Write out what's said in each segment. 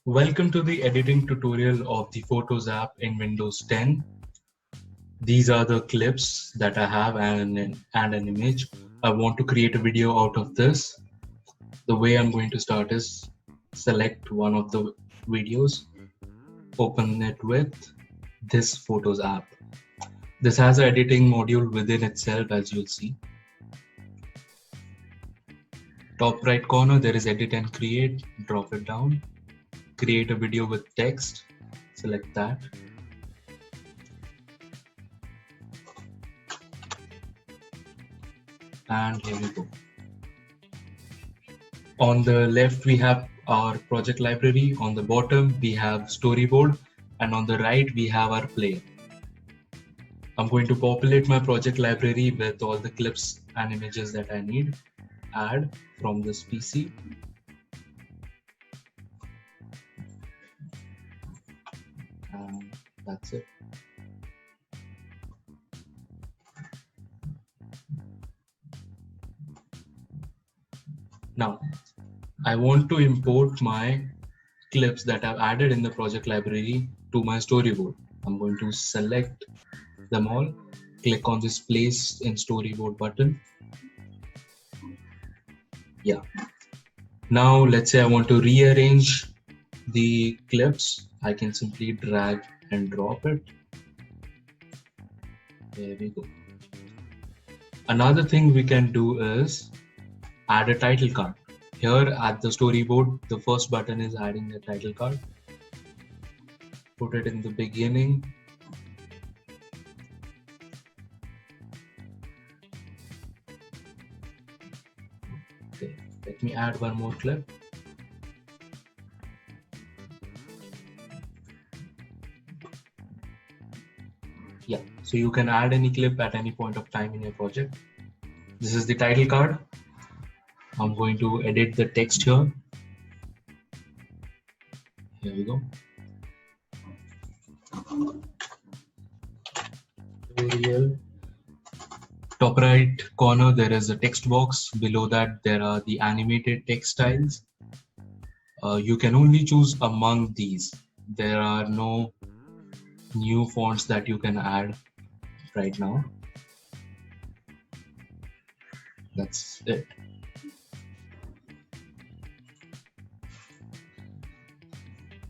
Welcome to the editing tutorial of the Photos app in Windows 10. These are the clips that I have and an image. I want to create a video out of this. The way I'm going to start is select one of the videos, open it with this Photos app. This has an editing module within itself, as you'll see. Top right corner, there is edit and create. Drop it down. Create a video with text. Select that. And here we go. On the left, we have our project library. On the bottom, we have storyboard. And on the right, we have our player. I'm going to populate my project library with all the clips and images that I need. Add from this PC. And that's it. Now, I want to import my clips that I've added in the project library to my storyboard. I'm going to select them all, click on this place in storyboard button. Yeah. Now let's say I want to rearrange the clips. I can simply drag and drop it. There we go. Another thing we can do is add a title card. Here at the storyboard, the first button is adding the title card. Put it in the beginning. Okay, let me add one more clip. Yeah, so you can add any clip at any point of time in your project. This is the title card. I'm going to edit the text here. Here we go. Tutorial. Top right corner, there is a text box. Below that, there are the animated text styles. You can only choose among these. There are no new fonts that you can add right now. That's it.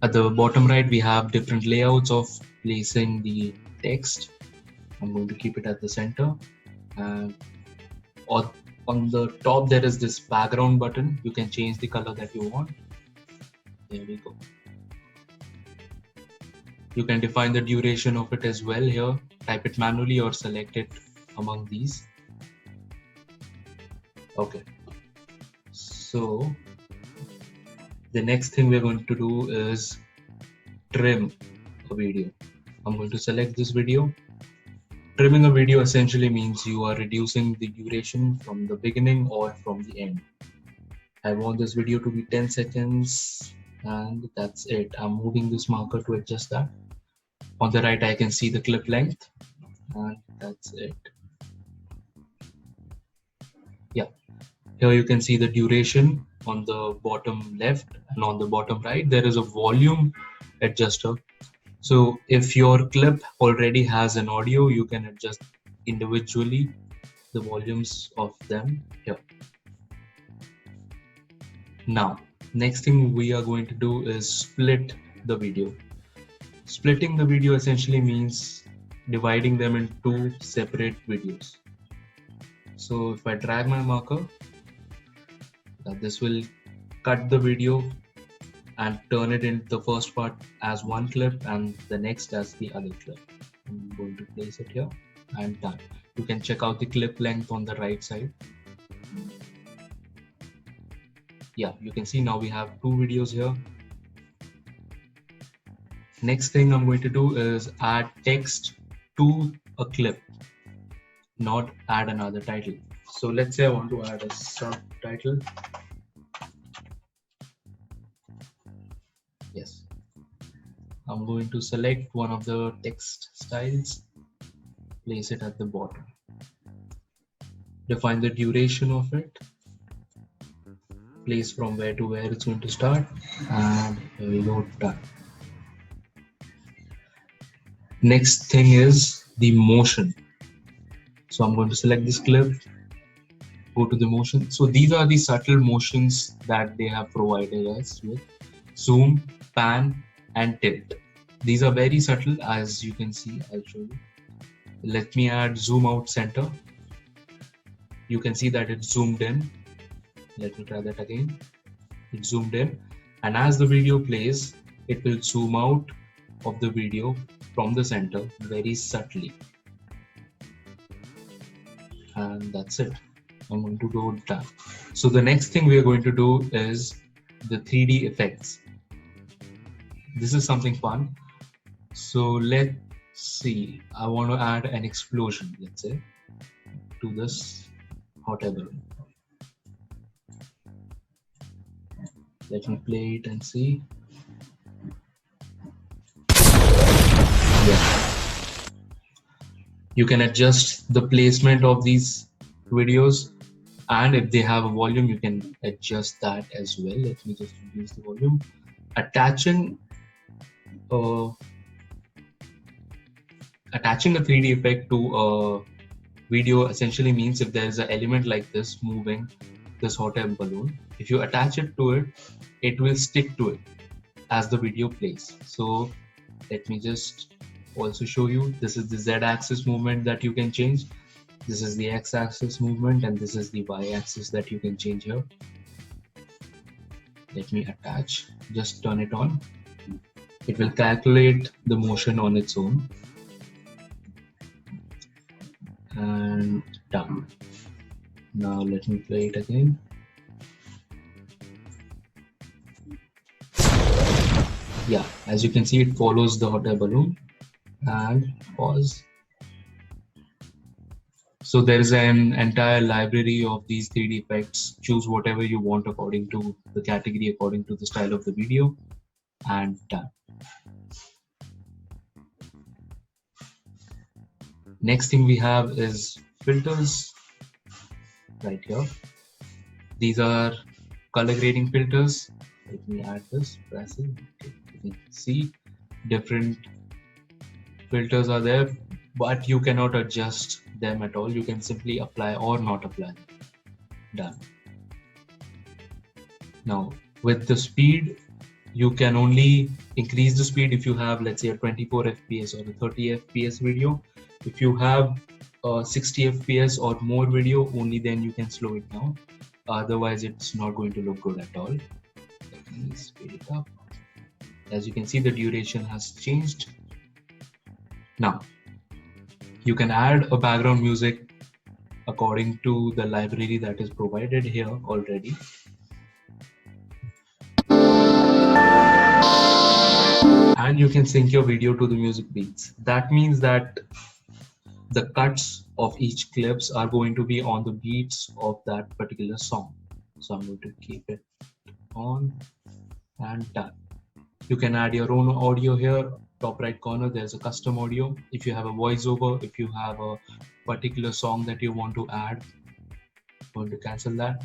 At the bottom right, we have different layouts of placing the text. I'm going to keep it at the center. And on the top, there is this background button. You can change the color that you want. There we go. You can define the duration of it as well here. Type it manually or select it among these. Okay. So the next thing we're going to do is trim a video. I'm going to select this video. Trimming a video essentially means you are reducing the duration from the beginning or from the end. I want this video to be 10 seconds and that's it. I'm moving this marker to adjust that. On the right, I can see the clip length and that's it. Yeah, here you can see the duration on the bottom left, and on the bottom right, there is a volume adjuster. So if your clip already has an audio, you can adjust individually the volumes of them here. Now, next thing we are going to do is split the video. Splitting the video essentially means dividing them into two separate videos. So if I drag my marker, this will cut the video and turn it into the first part as one clip and the next as the other clip. I'm going to place it here and done. You can check out the clip length on the right side. Yeah, you can see now we have two videos here. Next thing I'm going to do is add text to a clip, not add another title. So let's say I want to add a subtitle. Yes. I'm going to select one of the text styles, place it at the bottom. Define the duration of it. place from where to where it's going to start, and here we go, done. Next thing is the motion. So I'm going to select this clip, go to the motion. So these are the subtle motions that they have provided us with: zoom, pan, and tilt. These are very subtle, as you can see. I'll show you. Let me add zoom out center. You can see that it's zoomed in. Let me try that again. It's zoomed in, and as the video plays, it will zoom out of the video from the center very subtly. And that's it. I'm going to go done. So the next thing we are going to do is the 3D effects. This is something fun. So let's see. I want to add an explosion, let's say, to this hot air balloon. Let me play it and see. Yeah. You can adjust the placement of these videos, and if they have a volume, you can adjust that as well. Let me just reduce the volume. Attaching a 3D effect to a video essentially means if there is an element like this moving this hot air balloon, if you attach it to it, it will stick to it as the video plays. So let me just also show you. This is the Z-axis movement that you can change. This is the X-axis movement, and this is the Y-axis that you can change here. Let me attach. Just turn it on. It will calculate the motion on its own. And done. Now let me play it again. Yeah, as you can see, it follows the hot air balloon. And pause. So there is an entire library of these 3D effects. Choose whatever you want according to the category, according to the style of the video, and done. Next thing we have is filters right here. These are color grading filters. Let me add this, press it. You can see different filters are there, but you cannot adjust them at all. You can simply apply or not apply. Done. Now with the speed, you can only increase the speed if you have, let's say, a 24 fps or a 30 fps video. If you have a 60 fps or more video, only then you can slow it down. Otherwise it's not going to look good at all. Let me speed it up. As you can see, the duration has changed. Now you can add a background music according to the library that is provided here already. And you can sync your video to the music beats. That means that the cuts of each clips are going to be on the beats of that particular song. So I'm going to keep it on and done. You can add your own audio here. Top right corner, there's a custom audio. If you have a voiceover, if you have a particular song that you want to add, I'm going to cancel that.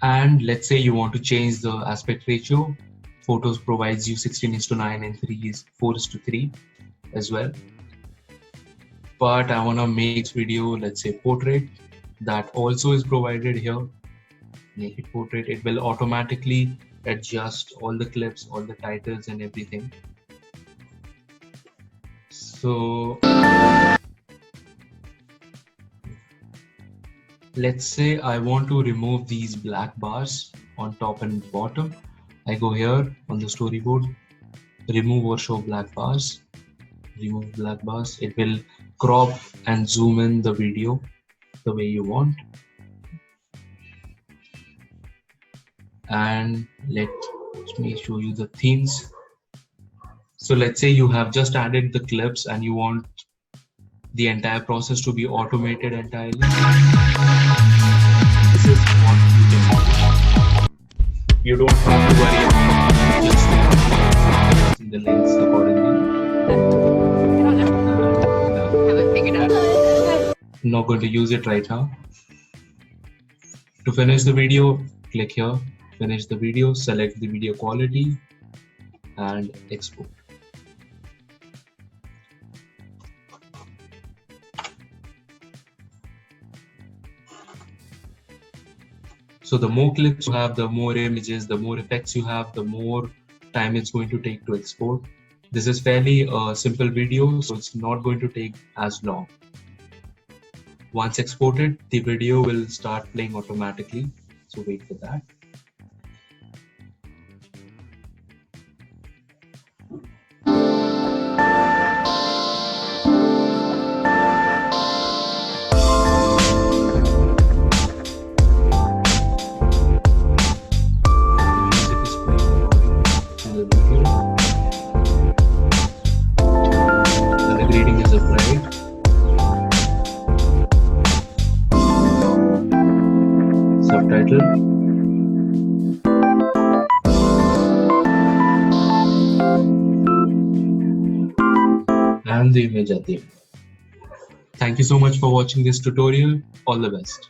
And let's say you want to change the aspect ratio. Photos provides you 16:9 and 4:3 as well. But I want to make this video, let's say, portrait. That also is provided here. Make it portrait. It will automatically adjust all the clips, all the titles and everything. So let's say I want to remove these black bars on top and bottom. I go here on the storyboard, remove or show black bars, remove black bars. It will crop and zoom in the video the way you want. And let me show you the themes. So let's say you have just added the clips and you want the entire process to be automated entirely. This is what you can do. You don't have to worry about just adjusting the lengths accordingly. Haven't figured out. I'm not going to use it right now. To finish the video, Click here, finish the video, select the video quality and export. So the more clips you have, the more images, the more effects you have, the more time it's going to take to export. This is fairly a simple video, so it's not going to take as long. Once exported, the video will start playing automatically. So wait for that. Grading is applied. Subtitle. And the image at the end. Thank you so much for watching this tutorial. All the best.